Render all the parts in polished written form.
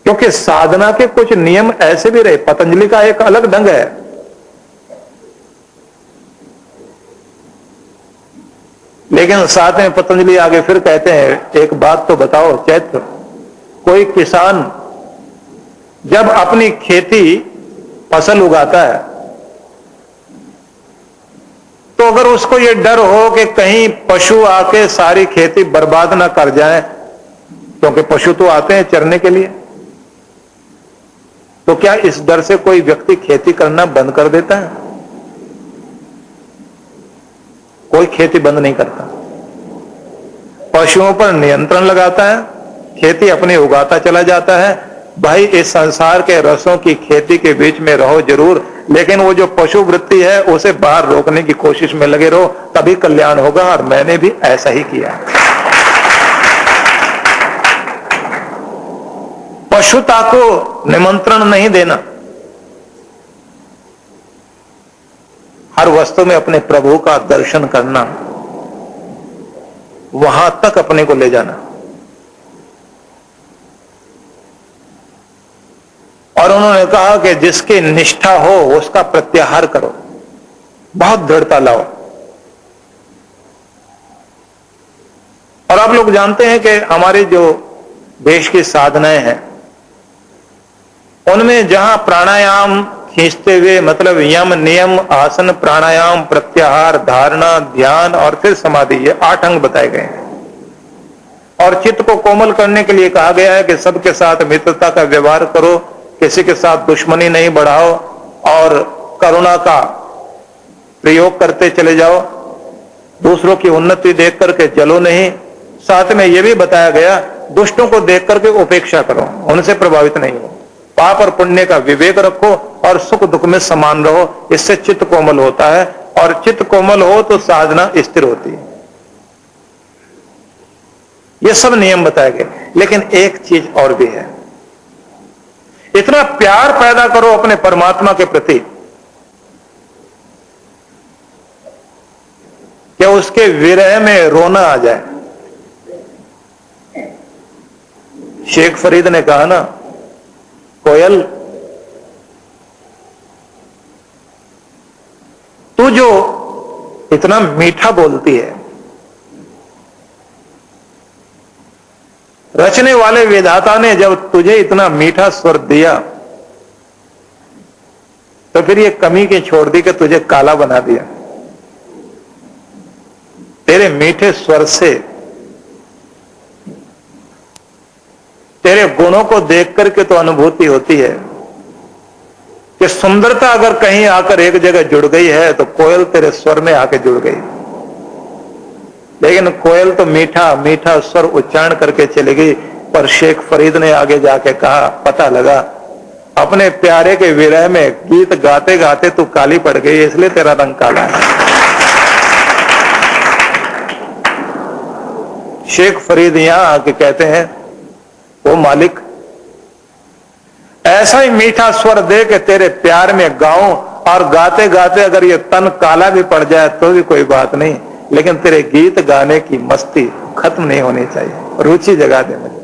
क्योंकि साधना के कुछ नियम ऐसे भी रहे। पतंजलि का एक अलग ढंग है। लेकिन साथ में पतंजलि आगे फिर कहते हैं, एक बात तो बताओ चैत्र, कोई किसान जब अपनी खेती फसल उगाता है तो अगर उसको यह डर हो कि कहीं पशु आके सारी खेती बर्बाद ना कर जाए, क्योंकि पशु तो आते हैं चरने के लिए, तो क्या इस डर से कोई व्यक्ति खेती करना बंद कर देता है? कोई खेती बंद नहीं करता। पशुओं पर नियंत्रण लगाता है, खेती अपनी उगाता चला जाता है। भाई इस संसार के रसों की खेती के बीच में रहो जरूर, लेकिन वो जो पशु वृत्ति है उसे बाहर रोकने की कोशिश में लगे रहो, तभी कल्याण होगा। और मैंने भी ऐसा ही किया। पशुता को निमंत्रण नहीं देना, हर वस्तु में अपने प्रभु का दर्शन करना, वहां तक अपने को ले जाना। और उन्होंने कहा कि जिसकी निष्ठा हो उसका प्रत्याहार करो, बहुत दृढ़ता लाओ। और आप लोग जानते हैं कि हमारी जो देश की साधनाएं हैं उनमें जहां प्राणायाम खींचते हुए, मतलब यम नियम आसन प्राणायाम प्रत्याहार धारणा ध्यान और फिर समाधि, ये 8 अंग बताए गए हैं। और चित्त को कोमल करने के लिए कहा गया है कि सबके साथ मित्रता का व्यवहार करो, किसी के साथ दुश्मनी नहीं बढ़ाओ और करुणा का प्रयोग करते चले जाओ, दूसरों की उन्नति देख करके जलो नहीं। साथ में यह भी बताया गया दुष्टों को देख करके उपेक्षा करो, उनसे प्रभावित नहीं हो, पाप और पुण्य का विवेक रखो और सुख दुख में समान रहो। इससे चित्त कोमल होता है, और चित्त कोमल हो तो साधना स्थिर होती है। ये सब नियम बताए गए। लेकिन एक चीज और भी है, इतना प्यार पैदा करो अपने परमात्मा के प्रति कि उसके विरह में रोना आ जाए। शेख फरीद ने कहा ना, कोयल तू जो इतना मीठा बोलती है, रचने वाले विधाता ने जब तुझे इतना मीठा स्वर दिया तो फिर ये कमी की छोड़ दी कि तुझे काला बना दिया। तेरे मीठे स्वर से, तेरे गुणों को देख करके तो अनुभूति होती है कि सुंदरता अगर कहीं आकर एक जगह जुड़ गई है तो कोयल तेरे स्वर में आके जुड़ गई। लेकिन कोयल तो मीठा मीठा स्वर उच्चारण करके चली गई, पर शेख फरीद ने आगे जाके कहा, पता लगा अपने प्यारे के विरह में गीत गाते गाते तू काली पड़ गई, इसलिए तेरा रंग काला है। शेख फरीद यहां आके कहते हैं, वो मालिक ऐसा ही मीठा स्वर दे के तेरे प्यार में गाऊं, और गाते गाते अगर ये तन काला भी पड़ जाए तो भी कोई बात नहीं, लेकिन तेरे गीत गाने की मस्ती खत्म नहीं होनी चाहिए, रुचि जगा दे मुझे।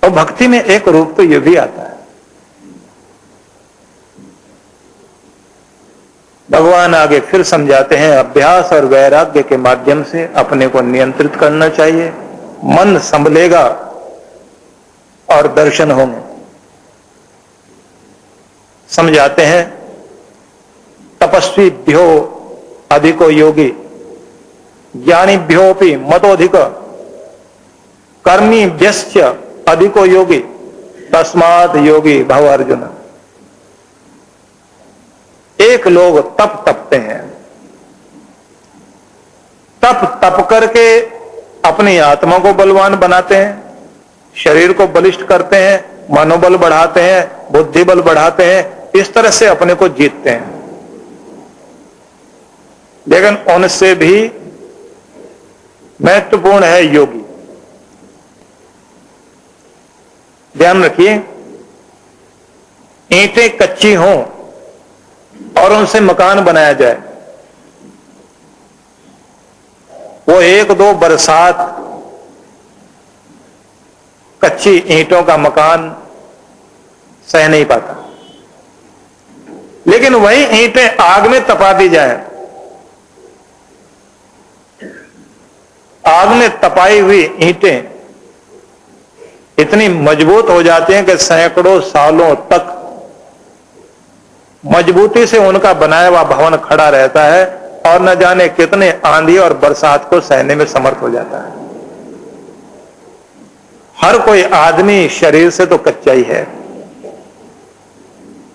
और भक्ति में एक रूप तो ये भी आता है, भगवान आगे फिर समझाते हैं, अभ्यास और वैराग्य के माध्यम से अपने को नियंत्रित करना चाहिए, मन संभलेगा और दर्शन होंगे। समझाते हैं, तपस्वीभ्यो अधिको योगी ज्ञानीभ्योपि मतोधिक कर्मीभ्यश्च अधिको योगी तस्मात् योगी भव अर्जुन। एक लोग तप तपते हैं, तप करके अपनी आत्मा को बलवान बनाते हैं, शरीर को बलिष्ठ करते हैं, मनोबल बढ़ाते हैं, बुद्धि बल बढ़ाते हैं, इस तरह से अपने को जीतते हैं। लेकिन उनसे भी महत्वपूर्ण है योगी। ध्यान रखिए, ईंटें कच्ची हों और उनसे मकान बनाया जाए, वो 1-2 बरसात कच्ची ईंटों का मकान सह नहीं पाता। लेकिन वही ईंटें आग में तपा दी जाए, आग में तपाई हुई ईंटें इतनी मजबूत हो जाती हैं कि सैकड़ों सालों तक मजबूती से उनका बनाया हुआ भवन खड़ा रहता है और न जाने कितने आंधी और बरसात को सहने में समर्थ हो जाता है। हर कोई आदमी शरीर से तो कच्चा ही है।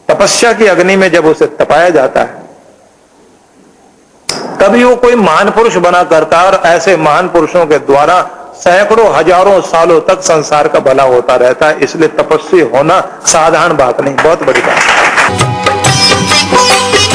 तपस्या की अग्नि में जब उसे तपाया जाता है तभी वो कोई महान पुरुष बना करता है, और ऐसे महान पुरुषों के द्वारा सैकड़ों हजारों सालों तक संसार का भला होता रहता है। इसलिए तपस्वी होना साधारण बात नहीं, बहुत बड़ी बात है।